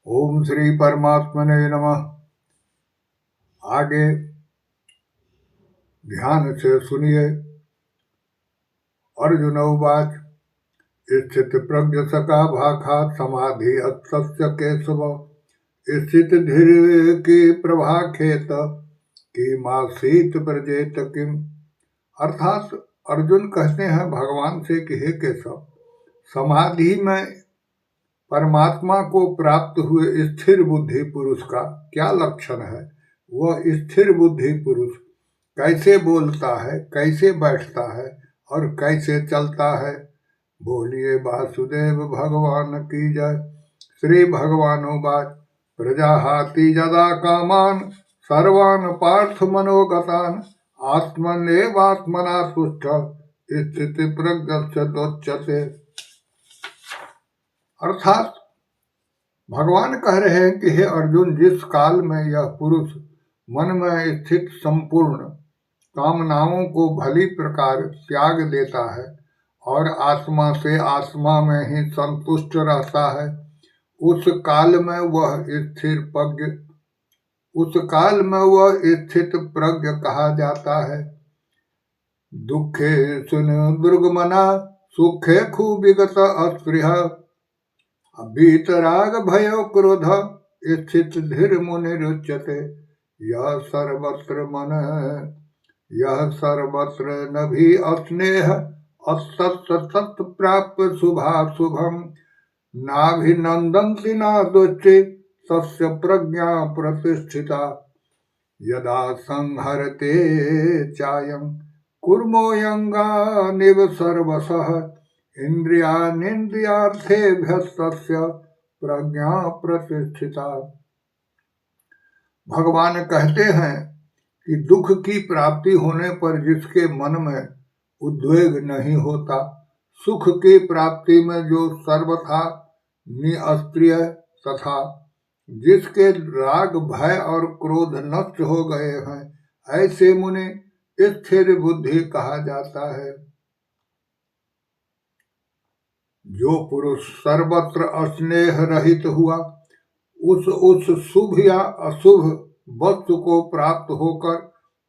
ओम श्री परमात्मने नमः। आगे ध्यान से सुनिए। अर्जुन उवाच स्थित प्रज्ञ सका भाखात् समाधि अत्स्य केशव स्थित धीर की प्रभाखेत कि मासीत प्रजेत किम। अर्थात अर्जुन कहते हैं भगवान से कि हे केशव, समाधि में परमात्मा को प्राप्त हुए स्थिर बुद्धि पुरुष का क्या लक्षण है। वह स्थिर बुद्धि पुरुष कैसे बोलता है, कैसे बैठता है और कैसे चलता है। बोलिए वासुदेव भगवान की जय। श्री भगवानुवाच प्रजाहाति यदा कामान सर्वान् पार्थ मनोगतान् आत्मन्येवात्मना तुष्ट स्थिति प्रज्ञस्य दोच्यते। अर्थात भगवान कह रहे हैं कि हे अर्जुन, जिस काल में यह पुरुष मन में स्थित संपूर्ण कामनाओं को भली प्रकार त्याग देता है और आत्मा से आत्मा में ही संतुष्ट रहता है, उस काल में वह स्थित प्रज्ञ कहा जाता है। दुखे सुन दुर्गमना सुखे खूबिगत अस्पृह वीतराग भय क्रोध स्थित धीर मुनिरुच्यते। यह सर्वत्र नभि अस्नेह असत प्राप्य शुभाशुभम नाभिनंदन्ति नादोच्चे तस्य प्रज्ञा प्रतिष्ठिता। यदा संहरते चायं कुर्मोऽयंगानिव सर्वशः इंद्रियानिन्द्रियार्थेभ्यस्तस्य प्रज्ञा प्रतिष्ठिता। भगवान कहते हैं कि दुख की प्राप्ति होने पर जिसके मन में उद्वेग नहीं होता, सुख की प्राप्ति में जो सर्वथा निष्क्रिय तथा जिसके राग भय और क्रोध नष्ट हो गए हैं, ऐसे मुनि स्थिर बुद्धि कहा जाता है। जो पुरुष सर्वत्र अस्नेह रहित हुआ, उस शुभ या अशुभ वस्तु को प्राप्त होकर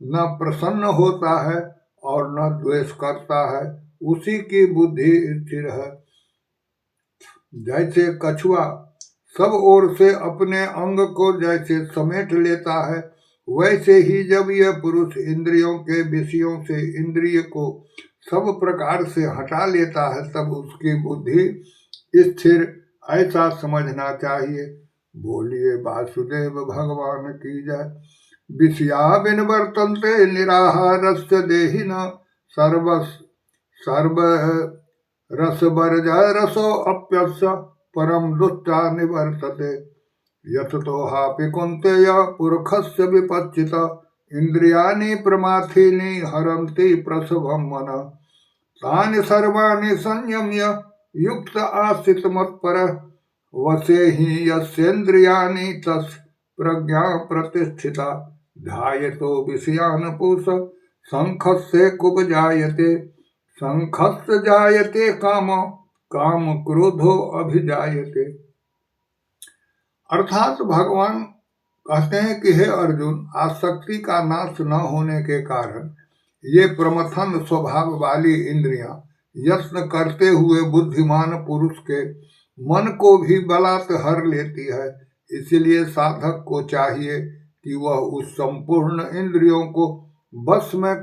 न प्रसन्न होता है और न द्वेष करता है, उसी की बुद्धि स्थिर है। जैसे कछुआ सब ओर से अपने अंग को जैसे समेट लेता है, वैसे ही जब यह पुरुष इंद्रियों के विषयों से इंद्रिय को सब प्रकार से हटा लेता है, तब उसकी बुद्धि स्थिर, ऐसा समझना चाहिए। बोलिए वासुदेव भगवान की जय। विषया विनिवर्तन्ते निराहारस्य देहिनः सर्व रसवर्ज रसो अप्यस्य परम दुष्टा निवर्तते। यततो हापि कुन्तेय पुरुषस्य विपच्चित इंद्रियाणि प्रमाथीनि हरन्ति प्रसभं मनः तानि सर्वाणि संयम्य युक्त आस्थित मत्परः वसे हि यस्येन्द्रियाणि तस् प्रज्ञा प्रतिष्ठिता। ध्यायतो विषयान् पुरुषः संखस्य कुब्जायते संखस्य जायते काम क्रोधो अभिजायते। अर्थात भगवान कहते हैं कि हे अर्जुन, आसक्ति का नाश न होने के कारण ये प्रमथन स्वभाव वाली इंद्रियां यत्न करते हुए बुद्धिमान पुरुष के मन को भी बलात् हर लेती है। इसलिए साधक को चाहिए कि वह उस संपूर्ण इंद्रियों को बस में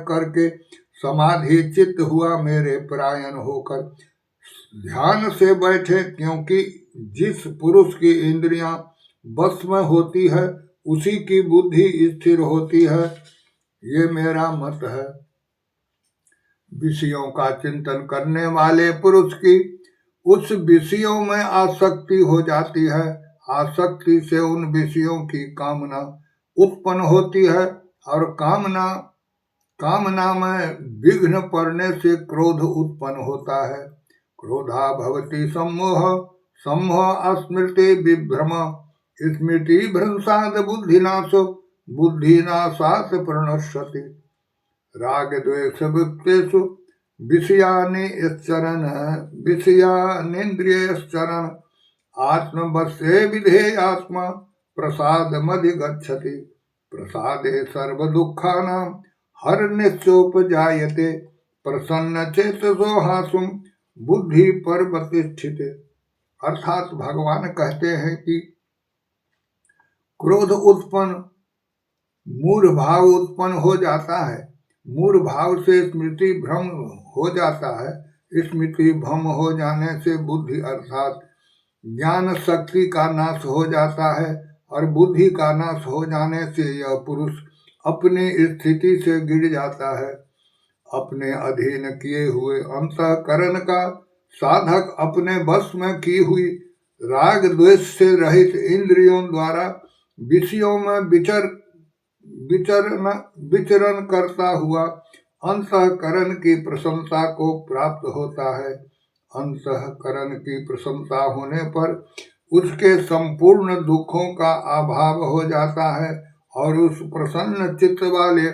करके समाधि चित्त हुआ मेरे परायण होकर ध्यान से बैठे, क्योंकि जिस पुरुष की इंद्रियां बस में होती है उसी की बुद्धि स्थिर होती है। ये मेरा मत है। विषयों का चिंतन करने वाले पुरुष की उस विषयों में आसक्ति हो जाती है। आसक्ति से उन विषयों की कामना उत्पन्न होती है और कामना में विघ्न पड़ने से क्रोध उत्पन्न होता है। क्रोधा भवति सम्मोह अस्मृति विभ्रम स्मृति भ्रंशाद बुद्धिनाशात् प्रणश्यति। राग द्वेष वृत्तेषु विषयानेन्द्रियश्चरण आत्मवश्ये विधेयात्मा प्रसादमधिगच्छति प्रसादे सर्वदुःखानां हरनिश्चोपजायते प्रसन्नचेतसो हासुं बुद्धि परवतिष्ठिते। अर्थात भगवान कहते हैं कि क्रोध उत्पन्न मूढ़ भाव उत्पन्न हो जाता है, मूढ़ भाव से स्मृति भ्रम हो जाता है, स्मृति भ्रम हो जाने से बुद्धि अर्थात ज्ञान शक्ति का नाश हो जाता है, और बुद्धि का नाश हो जाने से यह पुरुष अपनी स्थिति से गिर जाता है। अपने अधीन किए हुए अंतःकरण का साधक अपने वश में की हुई राग द्वेष से रहित इंद्रियों द्वारा विषयों में विचरण करता हुआ अंतःकरण की प्रशंसा को प्राप्त होता है। अंतःकरण की प्रशंसा होने पर उसके संपूर्ण दुखों का अभाव हो जाता है, और उस प्रसन्न चित्त वाले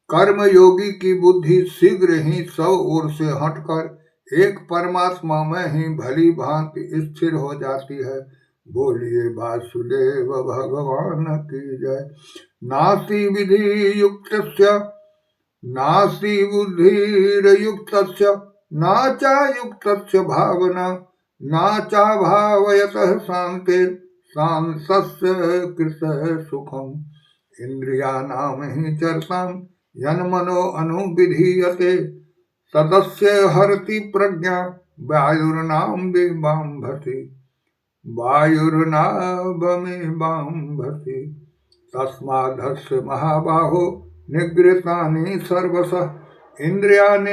कर्मयोगी की बुद्धि शीघ्र ही सब ओर से हटकर एक परमात्मा में ही भली भांति स्थिर हो जाती है। बोलिए वासुदेव भगवान की जय। नास्ति विधि युक्तस्य नास्ति बुद्धिर्युक्तस्य नाचा युक्तस्य भावना नाचा भावयतः शांते शांतस्य कृत सुखम इंद्रियाणां हि चरतां यन्मनो अनुविधीयते तदस्य हरति प्रज्ञा वायुर्नावमिवाम्भसि तस्माद्धस्य महाबाहो निगृहीतानि सर्वशः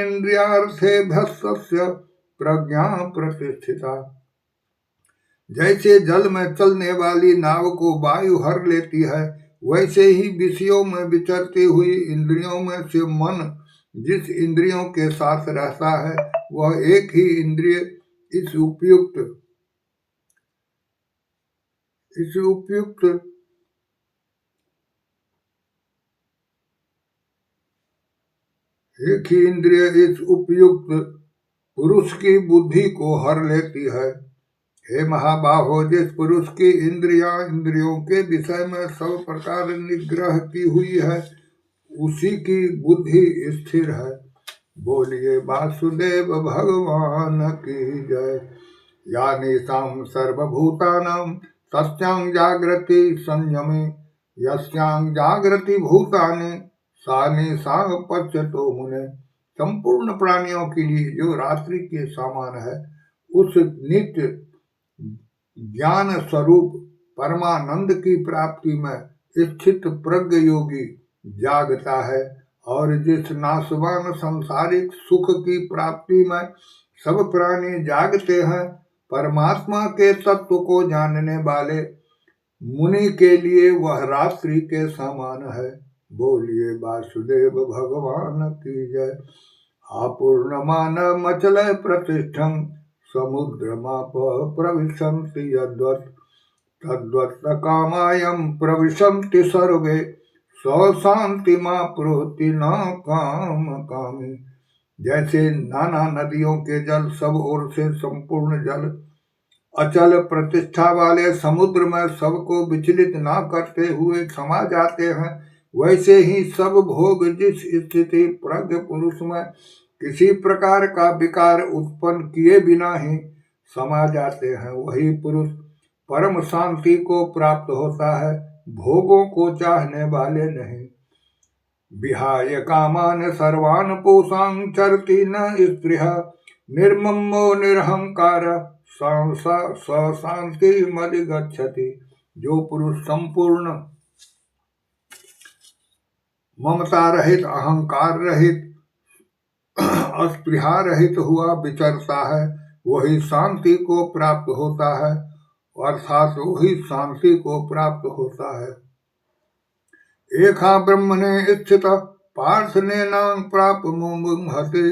इंद्रियार्थेभ्यस्य प्रज्ञा प्रतिष्ठिता। जैसे जल में चलने वाली नाव को वायु हर लेती है, वैसे ही विषयों में विचरती हुई इंद्रियों में से मन जिस इंद्रियों के साथ रहता है, वह एक ही इंद्रिय इस उपयुक्त एक ही इंद्रिय इस उपयुक्त पुरुष की बुद्धि को हर लेती है। हे महाबाहो, जिस पुरुष की इंद्रियों के विषय में सब प्रकार निग्रह की हुई है, उसी की बुद्धि स्थिर है। बोलिए वासुदेव भगवान की जय। यानिशां सर्वभूतानां तस्यां जागृति संयमे यस्यां जागृति भूतानि सा निशा पच्यतो मुने। संपूर्ण प्राणियों के लिए जो रात्रि के समान है, उस नित्य ज्ञान स्वरूप परमानंद की प्राप्ति में स्थित प्रज्ञ योगी जागता है, और जिस नाशवान सांसारिक सुख की प्राप्ति में सब प्राणी जागते हैं, परमात्मा के तत्व को जानने वाले मुनि के लिए वह रात्रि के समान है। बोलिए वासुदेव भगवान की जय। अपूर्णमान मचल प्रतिष्ठं समुद्रमाप प्रविशन्ति यद्वत् तद्वत् कामायं प्रविशन्ति सर्वे शांतिमाप्नोति न काम कामी। जैसे नाना नदियों के जल सब ओर से संपूर्ण जल अचल प्रतिष्ठा वाले समुद्र में सबको विचलित न करते हुए समा जाते हैं, वैसे ही सब भोग जिस स्थिति प्रज्ञ पुरुष में किसी प्रकार का विकार उत्पन्न किए बिना ही समा जाते हैं, वही पुरुष परम शांति को प्राप्त होता है, भोगों को चाहने वाले नहीं। विहाय कामान सर्वान् पुंसां चरति न स्पृहा निर्ममो निरहंकार शांति मधिगच्छति। जो पुरुष संपूर्ण ममता रहित, अहंकार रहित, अस्पृहा रहित हुआ विचरता है, वही शांति को प्राप्त होता है, अर्थात वही शांति को प्राप्त होता है। एका ब्रह्मणे स्थित पार्थ नैनां प्राप्त मुमुहते।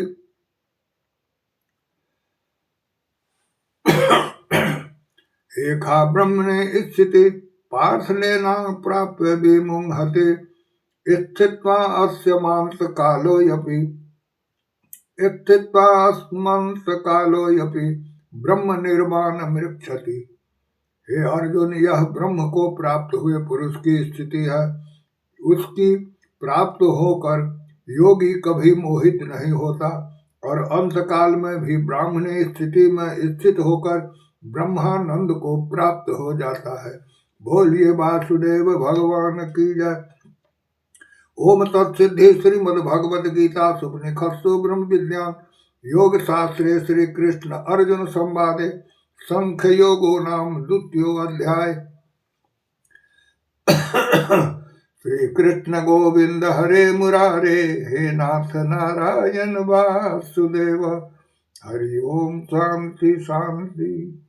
एका ब्रह्मणे स्थित पार्थ नैनां प्राप्य विमुहते स्थित्वा अस्य मांस कालोऽपि स्थित्वा अस्मांस कालोऽपि ब्रह्म निर्वाणमृच्छति। हे अर्जुन, यह ब्रह्म को प्राप्त हुए पुरुष की स्थिति है। उसकी प्राप्त होकर योगी कभी मोहित नहीं होता और अंत काल में भी ब्राह्मणी स्थिति में स्थित होकर ब्रह्मानंद को प्राप्त हो जाता है। बोलिए वासुदेव भगवान की जय। ओम तत्सिद्धि श्रीमद्भगवद गीता सुपनिषत्सु ब्रह्म विद्यान योग शास्त्रे श्री कृष्ण अर्जुन संवादे संख्य योगो नाम द्वितीयो अध्याय। श्री कृष्ण गोविंद हरे मुरारे, हे नाथ नारायण वासुदेव। हरि ओम शांति शांति।